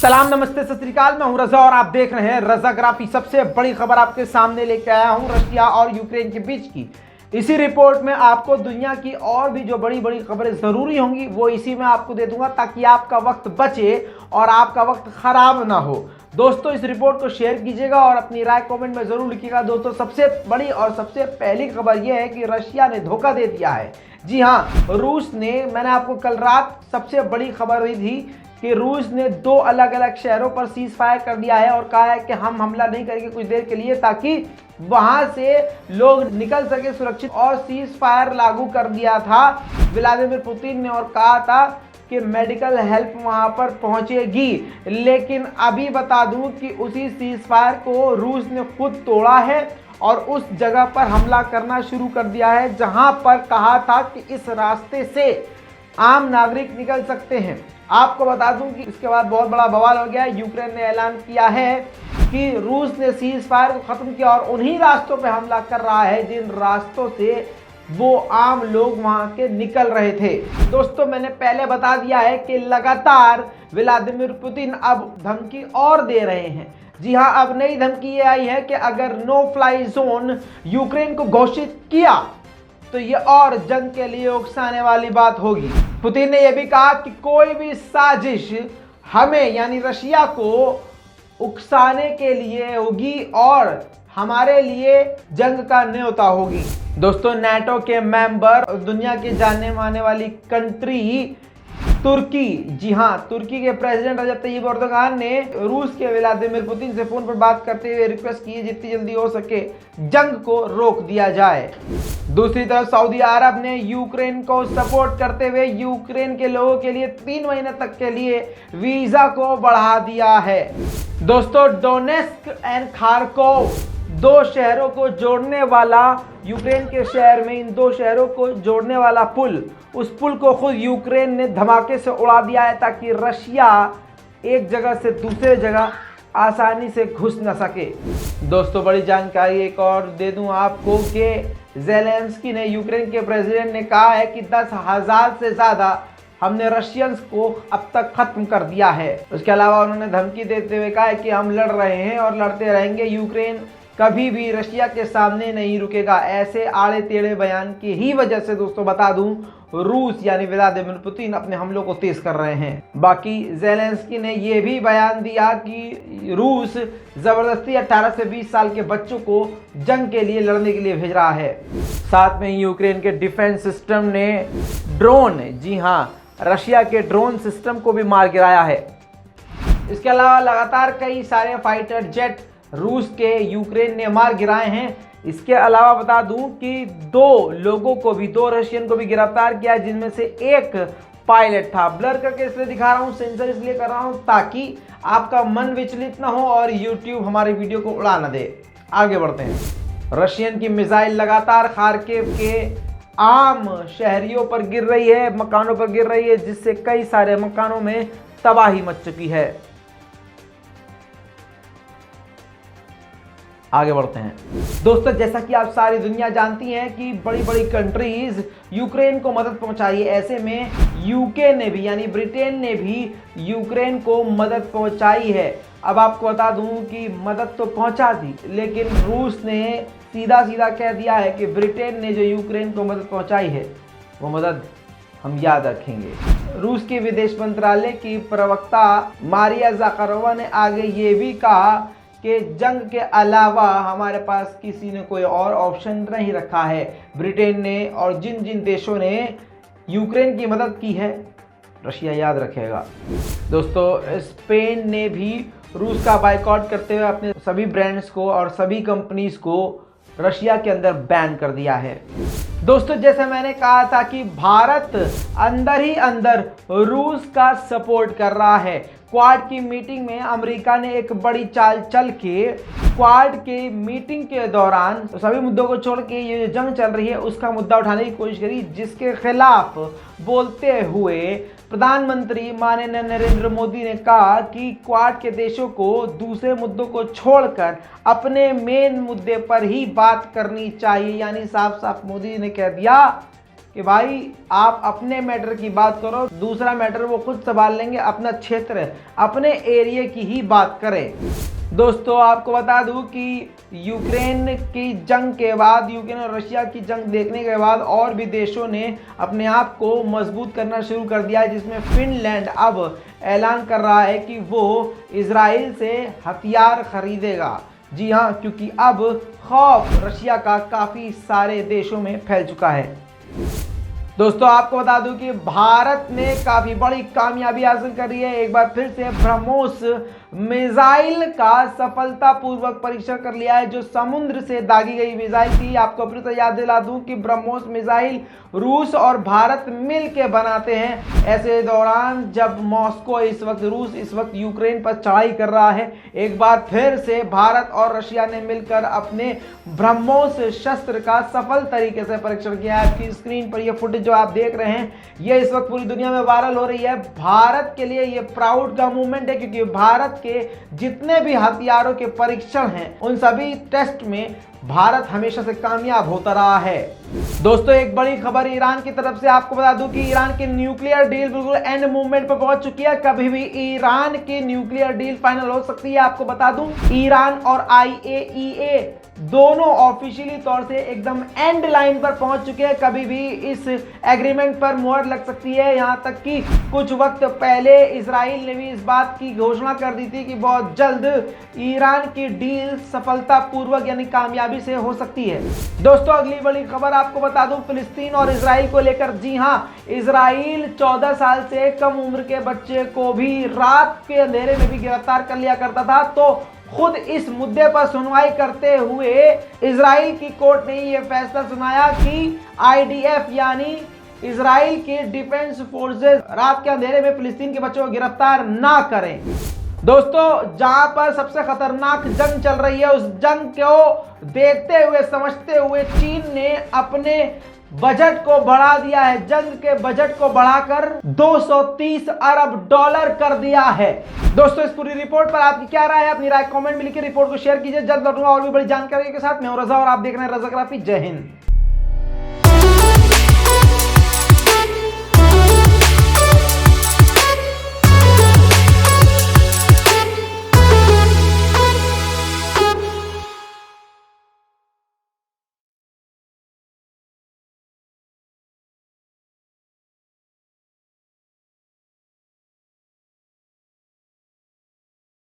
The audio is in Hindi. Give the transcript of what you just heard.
सलाम नमस्ते सत श्री अकाल। मैं हूं रजा और आप देख रहे हैं रजाग्राफी। सबसे बड़ी खबर आपके सामने लेके आया हूं रशिया और यूक्रेन के बीच की। इसी रिपोर्ट में आपको दुनिया की और भी जो बड़ी बड़ी खबरें जरूरी होंगी वो इसी में आपको दे दूंगा, ताकि आपका वक्त बचे और आपका वक्त खराब ना हो। दोस्तों इस रिपोर्ट को शेयर कीजिएगा और अपनी राय कमेंट में जरूर लिखिएगा। दोस्तों सबसे बड़ी और सबसे पहली खबर यह है कि रशिया ने धोखा दे दिया है। जी हाँ, रूस ने, मैंने आपको कल रात सबसे बड़ी खबर दी थी कि रूस ने 2 अलग अलग शहरों पर सीज फायर कर दिया है और कहा है कि हम हमला नहीं करेंगे कुछ देर के लिए, ताकि वहां से लोग निकल सके सुरक्षित। और सीज फायर लागू कर दिया था व्लादिमीर पुतिन ने और कहा था कि मेडिकल हेल्प वहां पर पहुंचेगी। लेकिन अभी बता दूं कि उसी सीज फायर को रूस ने खुद तोड़ा है और उस जगह पर हमला करना शुरू कर दिया है जहां पर कहा था कि इस रास्ते से आम नागरिक निकल सकते हैं। आपको बता दूं कि इसके बाद बहुत बड़ा बवाल हो गया है। यूक्रेन ने ऐलान किया है कि रूस ने सीज फायर को खत्म किया और उन्हीं रास्तों पे हमला कर रहा है जिन रास्तों से वो आम लोग वहां के निकल रहे थे। दोस्तों मैंने पहले बता दिया है कि लगातार व्लादिमीर पुतिन अब धमकी और दे रहे हैं। जी हाँ, अब नई धमकी ये आई है कि अगर नो फ्लाई जोन यूक्रेन को घोषित किया तो ये और जंग के लिए उकसाने वाली बात होगी। पुतिन ने यह भी कहा कि कोई भी साजिश हमें यानी रशिया को उकसाने के लिए होगी और हमारे लिए जंग का न्योता होगी। दोस्तों नाटो के मेंबर, दुनिया की जानने माने वाली कंट्री तुर्की, जी हाँ, तुर्की के प्रेसिडेंट रजब तैयब एर्दोगान ने रूस के व्लादिमीर पुतिन से फोन पर बात करते हुए रिक्वेस्ट की जितनी जल्दी हो सके जंग को रोक दिया जाए। दूसरी तरफ सऊदी अरब ने यूक्रेन को सपोर्ट करते हुए यूक्रेन के लोगों के लिए 3 महीने तक के लिए वीजा को बढ़ा दिया है। दोस्तों डोनेस्क एंड खार्कोव 2 शहरों को जोड़ने वाला, यूक्रेन के शहर में इन 2 शहरों को जोड़ने वाला पुल, उस पुल को खुद यूक्रेन ने धमाके से उड़ा दिया है ताकि रशिया एक जगह से दूसरे जगह आसानी से घुस न सके। दोस्तों बड़ी जानकारी एक और दे दूं आपको कि ज़ेलेंस्की ने, यूक्रेन के प्रेसिडेंट ने कहा है कि 10,000 से ज़्यादा हमने रशियंस को अब तक खत्म कर दिया है। उसके अलावा उन्होंने धमकी देते हुए कहा है कि हम लड़ रहे हैं और लड़ते रहेंगे, यूक्रेन कभी भी रशिया के सामने नहीं रुकेगा। ऐसे आड़े टेढ़े बयान की ही वजह से दोस्तों बता दूं रूस यानी व्लादिमीर पुतिन अपने हमलों को तेज कर रहे हैं। बाकी ज़ेलेंस्की ने यह भी बयान दिया कि रूस जबरदस्ती 18 से 20 साल के बच्चों को जंग के लिए लड़ने के लिए भेज रहा है। साथ में यूक्रेन के डिफेंस सिस्टम ने ड्रोन, जी हाँ, रशिया के ड्रोन सिस्टम को भी मार गिराया है। इसके अलावा लगातार कई सारे फाइटर जेट रूस के यूक्रेन ने मार गिराए हैं। इसके अलावा बता दूं कि 2 लोगों को भी, 2 रशियन को भी गिरफ्तार किया, जिनमें से एक पायलट था। ब्लर करके इसलिए दिखा रहा हूं, सेंसर इसलिए कर रहा हूं ताकि आपका मन विचलित ना हो और यूट्यूब हमारे वीडियो को उड़ा ना दे। आगे बढ़ते हैं। रशियन की मिसाइल लगातार खार्किव के आम शहरियों पर गिर रही है, मकानों पर गिर रही है, जिससे कई सारे मकानों में तबाही मच चुकी है। आगे बढ़ते हैं। दोस्तों जैसा कि आप सारी दुनिया जानती हैं कि बड़ी बड़ी कंट्रीज यूक्रेन को मदद पहुंचाई है, ऐसे में यूके ने भी यानी ब्रिटेन ने भी यूक्रेन को मदद पहुंचाई है। अब आपको बता दूं कि मदद तो पहुंचा दी, लेकिन रूस ने सीधा सीधा कह दिया है कि ब्रिटेन ने जो यूक्रेन को मदद पहुंचाई है वो मदद हम याद रखेंगे। रूस के विदेश मंत्रालय की प्रवक्ता मारिया ज़ाखारोवा ने आगे ये भी कहा कि जंग के अलावा हमारे पास किसी ने कोई और ऑप्शन नहीं रखा है। ब्रिटेन ने और जिन जिन देशों ने यूक्रेन की मदद की है रशिया याद रखेगा। दोस्तों स्पेन ने भी रूस का बायकॉट करते हुए अपने सभी ब्रांड्स को और सभी कंपनीज को रशिया के अंदर बैन कर दिया है। दोस्तों जैसे मैंने कहा था कि भारत अंदर ही अंदर रूस का सपोर्ट कर रहा है। क्वाड की मीटिंग में अमेरिका ने एक बड़ी चाल चल के क्वाड के मीटिंग के दौरान सभी मुद्दों को छोड़ के ये जो जंग चल रही है उसका मुद्दा उठाने की कोशिश करी, जिसके खिलाफ बोलते हुए प्रधानमंत्री माननीय नरेंद्र मोदी ने कहा कि क्वाड के देशों को दूसरे मुद्दों को छोड़कर अपने मेन मुद्दे पर ही बात करनी चाहिए। यानी साफ साफ मोदी ने कह दिया कि भाई आप अपने मैटर की बात करो, दूसरा मैटर वो खुद संभाल लेंगे, अपना क्षेत्र अपने एरिया की ही बात करें। दोस्तों आपको बता दूं कि यूक्रेन की जंग के बाद, यूक्रेन और रशिया की जंग देखने के बाद और भी देशों ने अपने आप को मजबूत करना शुरू कर दिया है, जिसमें फिनलैंड अब ऐलान कर रहा है कि वो इजराइल से हथियार खरीदेगा। जी हाँ, क्योंकि अब खौफ रशिया का काफ़ी सारे देशों में फैल चुका है। दोस्तों आपको बता दूं कि भारत ने काफ़ी बड़ी कामयाबी हासिल करी है। एक बार फिर से ब्रह्मोस मिसाइल का सफलतापूर्वक परीक्षण कर लिया है, जो समुद्र से दागी गई मिसाइल थी। आपको फिर से याद दिला दूं कि ब्रह्मोस मिसाइल रूस और भारत मिल के बनाते हैं। ऐसे दौरान जब मॉस्को रूस इस वक्त यूक्रेन पर चढ़ाई कर रहा है, एक बार फिर से भारत और रशिया ने मिलकर अपने ब्रह्मोस शस्त्र का सफल तरीके से परीक्षण किया है। आपकी स्क्रीन पर यह फुटेज जो आप देख रहे हैं, ये इस वक्त पूरी दुनिया में वायरल हो रही है। भारत के लिए ये प्राउड का मूवमेंट है, क्योंकि भारत के जितने भी हथियारों के परीक्षण हैं, उन सभी टेस्ट में भारत हमेशा से कामयाब होता रहा है। दोस्तों एक बड़ी खबर ईरान की तरफ से, आपको बता दूं कि ईरान की न्यूक्लियर डील बिल्कुल एंड मूवमेंट पर पहुंच चुकी है। कभी भी ईरान की न्यूक्लियर डील फाइनल हो सकती है। आपको बता दूं ईरान और IAEA दोनों ऑफिशियली तौर से एकदम एंड लाइन पर पहुंच चुके हैं। कभी भी इस एग्रीमेंट पर मुहर लग सकती है। यहां तक कि कुछ वक्त पहले इजराइल ने भी इस बात की घोषणा कर दी थी कि बहुत जल्द ईरान की डील सफलतापूर्वक यानी कामयाबी से हो सकती है। दोस्तों अगली बड़ी खबर आपको बता दूं फिलिस्तीन और इजराइल को लेकर। जी हां, इजराइल 14 साल से कम उम्र के बच्चे को भी रात के अंधेरे में भी गिरफ्तार कर लिया करता था। तो खुद इस मुद्दे पर सुनवाई करते हुए इजराइल की कोर्ट ने यह फैसला सुनाया कि IDF यानी इजराइल के डिफेंस फोर्सेस रात के अंधेरे में फिलिस्तीन के बच्चों को गिरफ्तार ना करें। दोस्तों जहां पर सबसे खतरनाक जंग चल रही है, उस जंग को देखते हुए समझते हुए चीन ने अपने बजट को बढ़ा दिया है। जंग के बजट को बढ़ाकर $230 अरब कर दिया है। दोस्तों इस पूरी रिपोर्ट पर आपकी क्या राय है? अपनी राय कमेंट में लिखिए, रिपोर्ट को शेयर कीजिए। जल्द लौटूंगा और भी बड़ी जानकारी के साथ। मैं हूं रजा और आप देख रहे हैं रजाग्राफी। जय हिंद।